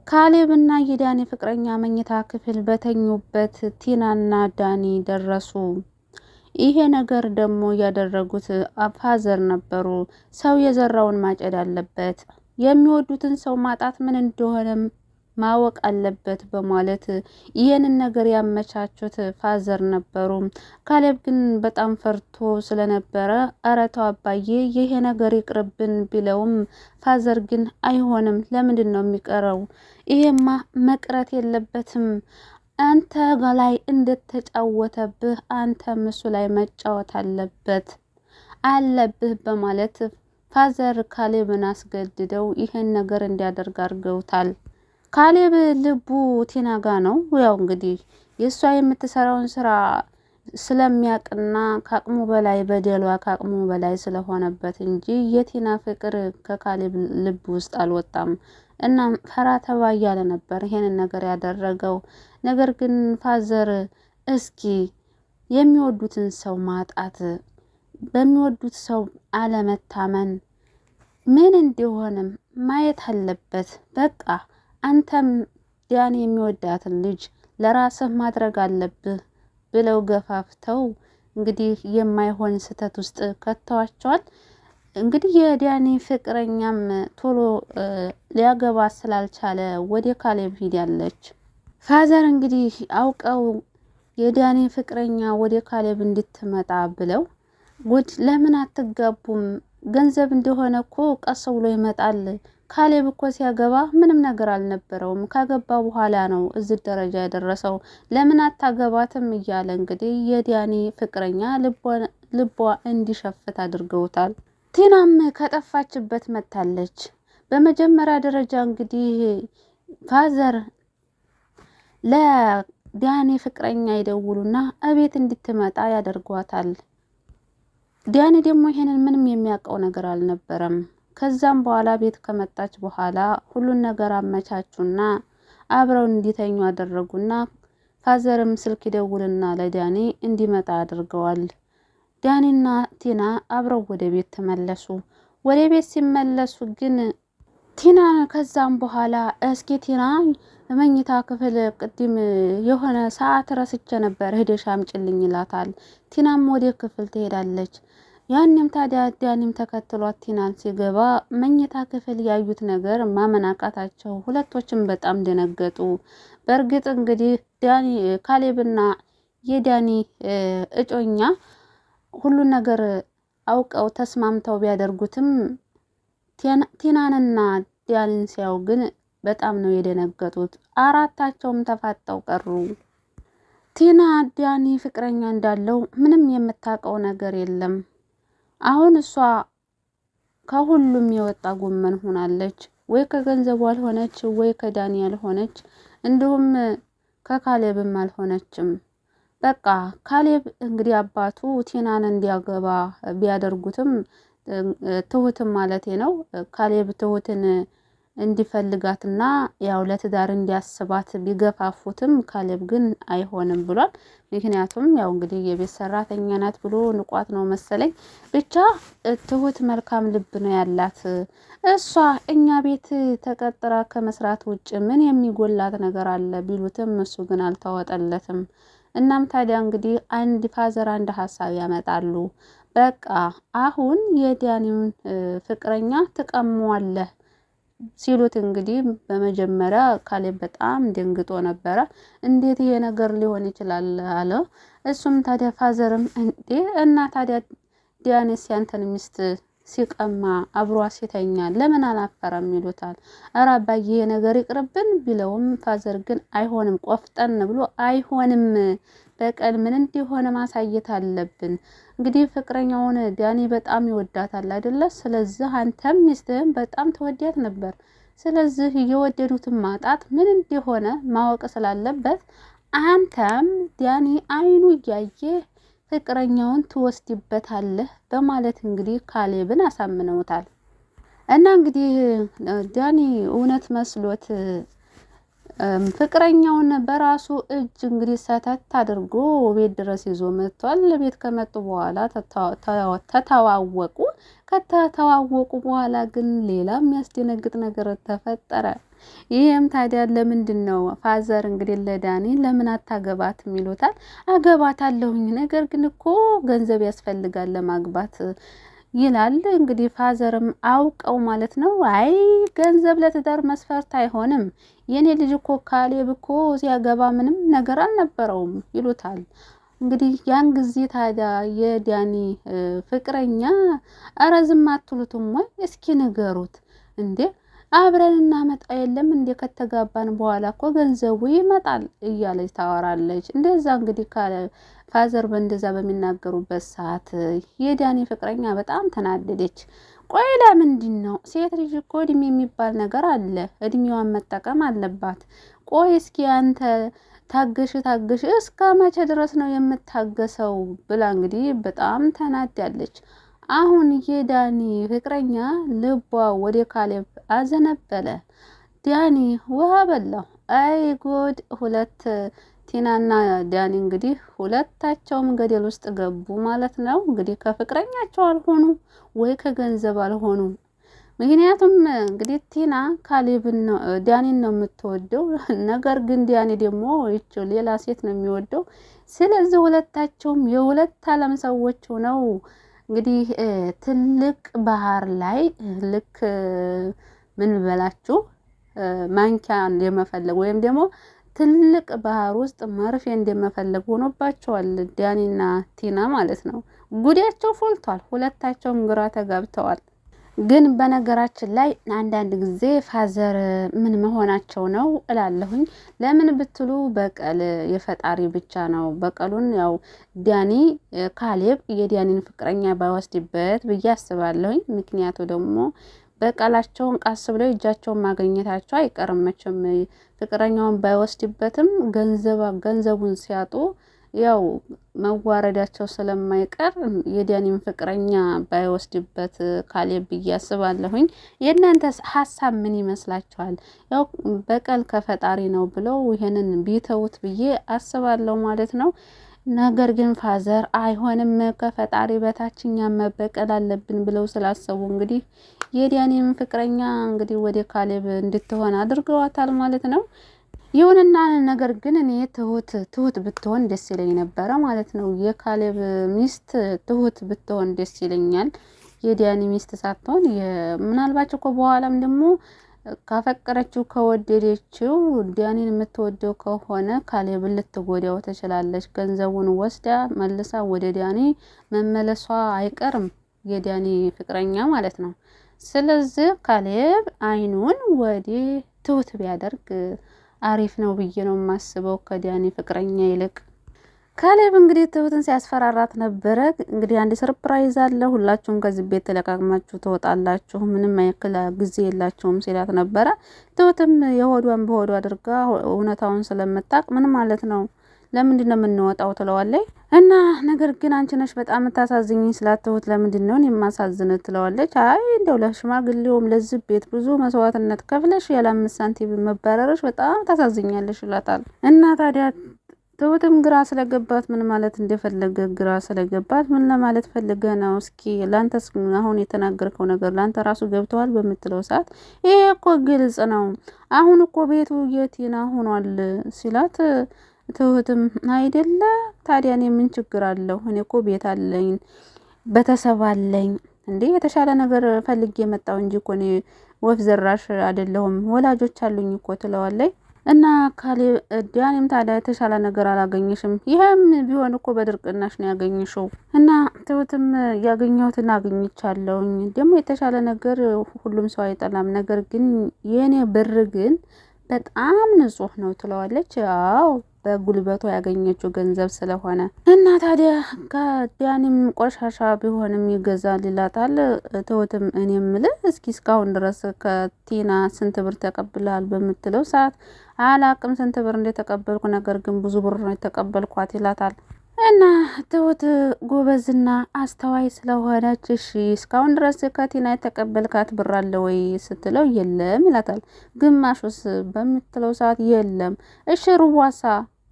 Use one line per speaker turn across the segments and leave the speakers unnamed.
ካሌብና የዳኒ ፍቅረኛ መኝታ ክፍል በተኙበት ቲናና ዳኒ ደረሱ። ይሄ ነገር ደግሞ ያደረጉት ፋዘር ነበሩ። ሰው የዘራውን ማጨድ አለበት፣ የሚወዱትን ሰው ማጣት ምን እንደሆነም ማወቅ አለበት በማለት ይሄንን ነገር ያመቻቹት ፋዘር ነበሩ። ካሌብ ግን በጣም ፈርቶ ስለነበረ ኧረ ተው አባዬ ይሄ ነገር ይቅርብን ቢለውም ፋዘር ግን አይሆንም፣ ለምንድን ነው የሚቀረው? ይሄማ መቅረት የለበትም፣ አንተ ላይ እንደተጫወተብህ አንተም እሱ ላይ መጫወት አለብህ በማለት ፋዘር ካሌብን አስገድደው ይሄን ነገር እንዲያደርግ አድርገውታል። ካሌብ ልቡ ቲና ጋ ነው። ያው እንግዲህ የእሷ የምትሰራውን ስራ ስለሚያቅና ከአቅሙ በላይ በደሏ ከአቅሙ በላይ ስለሆነበት እንጂ የቲና ፍቅር ከካሌብ ልብ ውስጥ አልወጣም። እና ፈራ ተባ እያለ ነበር ይሄንን ነገር ያደረገው። ነገር ግን ፋዘር እስኪ የሚወዱትን ሰው ማጣት፣ በሚወዱት ሰው አለመታመን ምን እንደሆነም ማየት አለበት። በቃ አንተም ዳኒ የሚወዳትን ልጅ ለራስህ ማድረግ አለብህ ብለው ገፋፍተው እንግዲህ የማይሆን ስህተት ውስጥ ከተዋቸዋል። እንግዲህ የዳኒ ፍቅረኛም ቶሎ ሊያገባ ስላልቻለ ወደ ካሌብ ሂዳለች። ፋዘር እንግዲህ አውቀው የዳኒ ፍቅረኛ ወደ ካሌብ እንድትመጣ ብለው ጉድ ለምን አትጋቡም? ገንዘብ እንደሆነ እኮ ቀስ ብሎ ይመጣል። ካሌብ እኮ ሲያገባ ምንም ነገር አልነበረውም፣ ካገባ በኋላ ነው እዚህ ደረጃ የደረሰው። ለምን አታገባትም? እያለ እንግዲህ የዳኒ ፍቅረኛ ልቧ እንዲሸፍት አድርገውታል። ቲናም ከጠፋችበት መታለች። በመጀመሪያ ደረጃ እንግዲህ ፋዘር ለዳኒ ፍቅረኛ ይደውሉና እቤት እንድትመጣ ያደርጓታል። ዳኒ ደግሞ ይሄንን ምንም የሚያውቀው ነገር አልነበረም። ከዛም በኋላ ቤት ከመጣች በኋላ ሁሉን ነገር አመቻቹና አብረው እንዲተኙ አደረጉና ፋዘርም ስልክ ይደውልና ለዳኒ እንዲመጣ አድርገዋል። ዳኒና ቲና አብረው ወደ ቤት ተመለሱ። ወደ ቤት ሲመለሱ ግን ቲና ከዛም በኋላ እስኪ ቲና መኝታ ክፍል ቅድም የሆነ ሰዓት ረስቼ ነበር ሄደሽ አምጪልኝ ይላታል። ቲናም ወደ ክፍል ትሄዳለች። ያንም ታዲያ ዳኒም ተከትሏት ቲናን ሲገባ መኝታ ክፍል ያዩት ነገር ማመናቃታቸው ሁለቶችም በጣም ደነገጡ። በእርግጥ እንግዲህ ዳኒ ካሌብና የዳኒ እጮኛ ሁሉን ነገር አውቀው ተስማምተው ቢያደርጉትም ቲናንና ዳኒን ሲያው ግን በጣም ነው የደነገጡት። አራታቸውም ተፋጠው ቀሩ። ቲና ዳኒ ፍቅረኛ እንዳለው ምንም የምታውቀው ነገር የለም። አሁን እሷ ከሁሉም የወጣ ጎመን ሆናለች። ወይ ከገንዘቡ አልሆነች፣ ወይ ከዳኒ አልሆነች፣ እንዲሁም ከካሌብም አልሆነችም። በቃ ካሌብ እንግዲህ አባቱ ቲናን እንዲያገባ ቢያደርጉትም ትሁትም ማለቴ ነው ካሌብ ትሁትን እንዲፈልጋትና ያው ለትዳር እንዲያስባት ቢገፋፉትም ካሌብ ግን አይሆንም ብሏል። ምክንያቱም ያው እንግዲህ የቤት ሰራተኛ ናት ብሎ ንቋት ነው መሰለኝ። ብቻ ትሁት መልካም ልብ ነው ያላት። እሷ እኛ ቤት ተቀጥራ ከመስራት ውጭ ምን የሚጎላት ነገር አለ ቢሉትም እሱ ግን አልተወጠለትም። እናም ታዲያ እንግዲህ አንድ ፋዘር አንድ ሀሳብ ያመጣሉ። በቃ አሁን የዳኒውን ፍቅረኛ ትቀመዋለህ ሲሉት እንግዲህ በመጀመሪያ ካሌብ በጣም ደንግጦ ነበረ። እንዴት ይሄ ነገር ሊሆን ይችላል አለ። እሱም ታዲያ ፋዘርም እንዴ እና ታዲያ ዳኒስ ያንተን ሚስት ሲቀማ አብሮ ሲተኛ ለምን አላፈረም ይሉታል። ኧረ አባዬ ይሄ ነገር ይቅርብን ቢለውም ፋዘር ግን አይሆንም ቆፍጠን ብሎ አይሆንም፣ በቀል ምን እንደሆነ ማሳየት አለብን። እንግዲህ ፍቅረኛውን ዳኒ በጣም ይወዳታል አይደለ? ስለዚህ አንተም ሚስትህን በጣም ተወዳት ነበር። ስለዚህ የወደዱትን ማጣት ምን እንደሆነ ማወቅ ስላለበት አንተም ዳኒ አይኑ እያየ ፍቅረኛውን ትወስድበታለህ በማለት እንግዲህ ካሌብን አሳምነውታል። እና እንግዲህ ዳኒ እውነት መስሎት ፍቅረኛውን በራሱ እጅ እንግዲህ ሰተት አድርጎ ቤት ድረስ ይዞ መጥቷል። ቤት ከመጡ በኋላ ተተዋወቁ። ከተተዋወቁ በኋላ ግን ሌላ የሚያስደነግጥ ነገር ተፈጠረ። ይሄም ታዲያ ለምንድን ነው ፋዘር እንግዲህ ለዳኒ ለምን አታገባትም ይሉታል። አገባታለሁኝ ነገር ግን እኮ ገንዘብ ያስፈልጋል ለማግባት ይላል። እንግዲህ ፋዘርም አውቀው ማለት ነው አይ ገንዘብ ለትዳር መስፈርት አይሆንም፣ የኔ ልጅ እኮ ካሌብ እኮ ሲያገባ ምንም ነገር አልነበረውም ይሉታል። እንግዲህ ያን ጊዜ ታዲያ የዳኒ ፍቅረኛ ኧረ ዝም አትሉትም ወይ እስኪ ንገሩት እንዴ አብረን እናመጣ የለም እንዴ ከተጋባን በኋላ እኮ ገንዘቡ ይመጣል እያለች ታወራለች። እንደዛ እንግዲህ ካለ ፋዘር በእንደዛ በሚናገሩበት ሰዓት የዳኒ ፍቅረኛ በጣም ተናደደች። ቆይ ለምንድን ነው ሴት ልጅ እኮ እድሜ የሚባል ነገር አለ፣ እድሜዋን መጠቀም አለባት። ቆይ እስኪ አንተ ታገሽ እስከ መቼ ድረስ ነው የምታገሰው ብላ እንግዲህ በጣም ተናዳለች። አሁን የዳኒ ፍቅረኛ ልቧ ወደ ካሌብ አዘነበለ። ዳኒ ውሃ በላው። አይ ጉድ! ሁለት ቲናና ዳኒ እንግዲህ ሁለታቸውም ገደል ውስጥ ገቡ ማለት ነው። እንግዲህ ከፍቅረኛቸው አልሆኑ ወይ ከገንዘብ አልሆኑ። ምክንያቱም እንግዲህ ቲና ካሌብን ነው ዳኒን ነው የምትወደው፣ ነገር ግን ዳኒ ደግሞ ይች ሌላ ሴት ነው የሚወደው። ስለዚህ ሁለታቸውም የሁለት ዓለም ሰዎች ሆነው እንግዲህ ትልቅ ባህር ላይ ልክ ምን በላችሁ ማንኪያ እንደመፈለግ ወይም ደግሞ ትልቅ ባህር ውስጥ መርፌ እንደመፈለግ ሆኖባቸዋል ዳኒና ቲና ማለት ነው። ጉዳያቸው ፎልቷል። ሁለታቸውም ግራ ተጋብተዋል። ግን በነገራችን ላይ አንዳንድ ጊዜ ፋዘር ምን መሆናቸው ነው እላለሁኝ። ለምን ብትሉ በቀል የፈጣሪ ብቻ ነው። በቀሉን ያው ዳኒ ካሌብ የዳኒን ፍቅረኛ ባይወስድበት ብዬ አስባለሁኝ። ምክንያቱ ደግሞ በቀላቸውን ቃስ ብለው እጃቸውን ማግኘታቸው አይቀርም መቼም። ፍቅረኛውን ባይወስድበትም ገንዘቡን ሲያጡ ያው መዋረዳቸው ስለማይቀር የዳኒን ፍቅረኛ ባይወስድበት ካሌብ ብዬ አስባለሁኝ። የእናንተ ሀሳብ ምን ይመስላችኋል? ያው በቀል ከፈጣሪ ነው ብለው ይሄንን ቢተውት ብዬ አስባለሁ ማለት ነው። ነገር ግን ፋዘር አይሆንም ከፈጣሪ በታችኛ መበቀል አለብን ብለው ስላሰቡ እንግዲህ የዳኒን ፍቅረኛ እንግዲህ ወደ ካሌብ እንድትሆን አድርገዋታል ማለት ነው። ይሁንና ነገር ግን እኔ ትሁት ብትሆን ደስ ይለኝ ነበረ ማለት ነው። የካሌብ ሚስት ትሁት ብትሆን ደስ ይለኛል፣ የዳኒ ሚስት ሳትሆን። ምናልባት እኮ በኋላም ደግሞ ካፈቀረችው ከወደደችው ዳኒን የምትወደው ከሆነ ካሌብን ልትጎዳው ትችላለች። ገንዘቡን ወስዳ መልሳ ወደ ዳኒ መመለሷ አይቀርም፣ የዳኒ ፍቅረኛ ማለት ነው። ስለዚህ ካሌብ አይኑን ወደ ትሁት ቢያደርግ አሪፍ ነው ብዬ ነው የማስበው ከዳኒ ፍቅረኛ ይልቅ። ካሌብ እንግዲህ ትሁትን ሲያስፈራራት ነበረ። እንግዲህ አንድ ሰርፕራይዝ አለ፣ ሁላችሁም ከዚህ ቤት ተለቃቅማችሁ ትወጣላችሁ፣ ምንም ያክል ጊዜ የላችሁም ሲላት ነበረ። ትሁትም የሆዷን በሆዷ አድርጋ እውነታውን ስለምታውቅ ምን ማለት ነው ለምንድን ነው የምንወጣው ትለዋለች። እና ነገር ግን አንቺ ነሽ በጣም የምታሳዝኝ ስላት ትሁት ለምንድን ነው የማሳዝን ትለዋለች። አይ እንደው ለሽማግሌውም ለዚህ ቤት ብዙ መስዋዕትነት ከፍለሽ ያለ 5 ሳንቲም መባረርሽ በጣም ታሳዝኛለሽ ይላታል። እና ታዲያ ትሁትም ግራ ስለገባት ምን ማለት እንደፈለገ ግራ ስለገባት ምን ለማለት ፈልገ ነው እስኪ ላንተስ አሁን የተናገርከው ነገር ላንተ ራሱ ገብተዋል በምትለው ሰዓት ይሄ እኮ ግልጽ ነው፣ አሁን እኮ ቤቱ የቲና ሆኗል ሲላት ትሁትም አይደለ ታዲያ እኔ ምን ችግር አለው? እኔ እኮ ቤት አለኝ ቤተሰብ አለኝ እንዴ የተሻለ ነገር ፈልጌ የመጣው እንጂ እኮ እኔ ወፍ ዘራሽ አይደለሁም፣ ወላጆች አሉኝ እኮ ትለዋለች። እና ካሌብ ዳኒም ታዲያ የተሻለ ነገር አላገኘሽም፣ ይሄም ቢሆን እኮ በድርቅናሽ ነው ያገኘሽው። እና ትሁትም ያገኘሁትን አግኝቻለሁኝ፣ ደግሞ የተሻለ ነገር ሁሉም ሰው አይጠላም፣ ነገር ግን የኔ ብር ግን በጣም ንጹህ ነው ትለዋለች። አዎ በጉልበቱ ያገኘችው ገንዘብ ስለሆነ። እና ታዲያ ከዳኒም ቆሻሻ ቢሆንም ይገዛል ይላታል። ትሁትም እኔ የምልህ እስኪ እስካሁን ድረስ ከቲና ስንት ብር ተቀብለሃል በምትለው ሰዓት አላቅም ስንት ብር እንደተቀበልኩ፣ ነገር ግን ብዙ ብር ነው የተቀበልኳት ይላታል። እና ትሁት ጎበዝና አስተዋይ ስለሆነች እሺ እስካሁን ድረስ ከቲና የተቀበልካት ብር አለ ወይ ስትለው የለም ይላታል። ግማሹስ በምትለው ሰዓት የለም። እሺ ሩዋሳ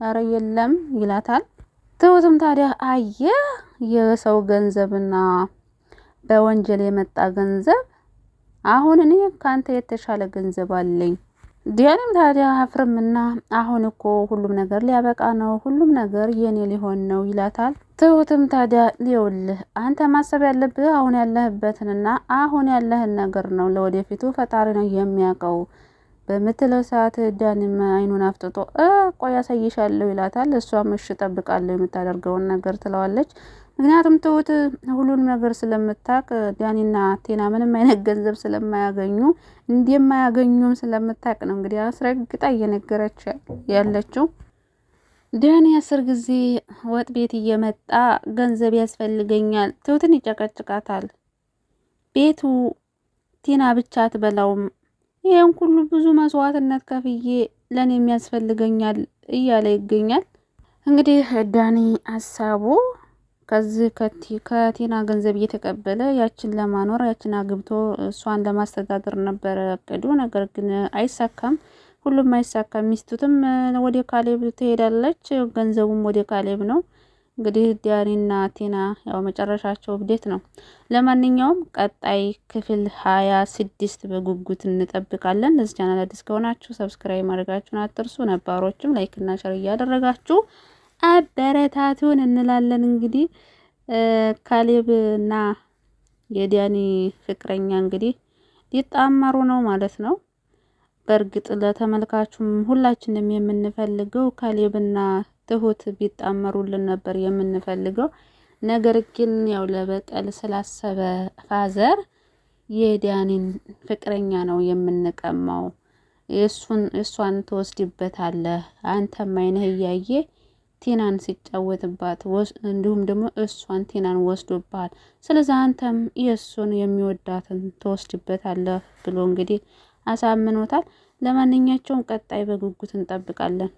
ኧረ የለም ይላታል። ትሁትም ታዲያ አየ የሰው ገንዘብና በወንጀል የመጣ ገንዘብ አሁን እኔ ካንተ የተሻለ ገንዘብ አለኝ። ዲያንም ታዲያ አፍርምና አሁን እኮ ሁሉም ነገር ሊያበቃ ነው፣ ሁሉም ነገር የኔ ሊሆን ነው ይላታል። ትሁትም ታዲያ ሊውልህ አንተ ማሰብ ያለብህ አሁን ያለህበትንና አሁን ያለህን ነገር ነው፣ ለወደፊቱ ፈጣሪ ነው የሚያውቀው በምትለው ሰዓት ዳኒም አይኑን አፍጥጦ ቆይ ያሳይሻለሁ ይላታል። እሷም እሺ እጠብቃለሁ የምታደርገውን ነገር ትለዋለች። ምክንያቱም ትሁት ሁሉንም ነገር ስለምታውቅ ዳኒና ቴና ምንም አይነት ገንዘብ ስለማያገኙ እንደማያገኙም ስለምታውቅ ነው እንግዲህ አስረግጣ እየነገረች ያለችው። ዳኒ 10 ጊዜ ወጥ ቤት እየመጣ ገንዘብ ያስፈልገኛል ትሁትን ይጨቀጭቃታል። ቤቱ ቴና ብቻ አትበላውም፣ ይሄን ሁሉ ብዙ መስዋዕትነት ከፍዬ ለኔ የሚያስፈልገኛል እያለ ይገኛል። እንግዲህ ዳኒ ሀሳቡ ከዚህ ከቲና ገንዘብ እየተቀበለ ያችን ለማኖር ያችን አግብቶ እሷን ለማስተዳደር ነበረ እቅዱ። ነገር ግን አይሳካም፣ ሁሉም አይሳካም። ሚስቱትም ወደ ካሌብ ትሄዳለች፣ ገንዘቡም ወደ ካሌብ ነው። እንግዲህ ዳኒና ቲና ያው መጨረሻቸው ብዴት ነው። ለማንኛውም ቀጣይ ክፍል 26 በጉጉት እንጠብቃለን። ለዚህ ቻናል አዲስ ከሆናችሁ ሰብስክራይብ ማድረጋችሁን አትርሱ። ነባሮችም ላይክ እና ሼር እያደረጋችሁ አበረታቱን እንላለን። እንግዲህ ካሌብና የዳኒ ፍቅረኛ እንግዲህ ሊጣመሩ ነው ማለት ነው። በእርግጥ ለተመልካቹም ሁላችንም የምንፈልገው ካሌብና ትሁት ቢጣመሩልን ነበር የምንፈልገው። ነገር ግን ያው ለበቀል ስላሰበ ፋዘር የዳኒን ፍቅረኛ ነው የምንቀማው። እሷን ትወስድበታለህ አንተም አይነህ እያየ ቲናን ሲጫወትባት እንዲሁም ደግሞ እሷን ቲናን ወስዶባል። ስለዚህ አንተም የእሱን የሚወዳትን ትወስድበታለህ ብሎ እንግዲህ አሳምኖታል። ለማንኛቸውም ቀጣይ በጉጉት እንጠብቃለን።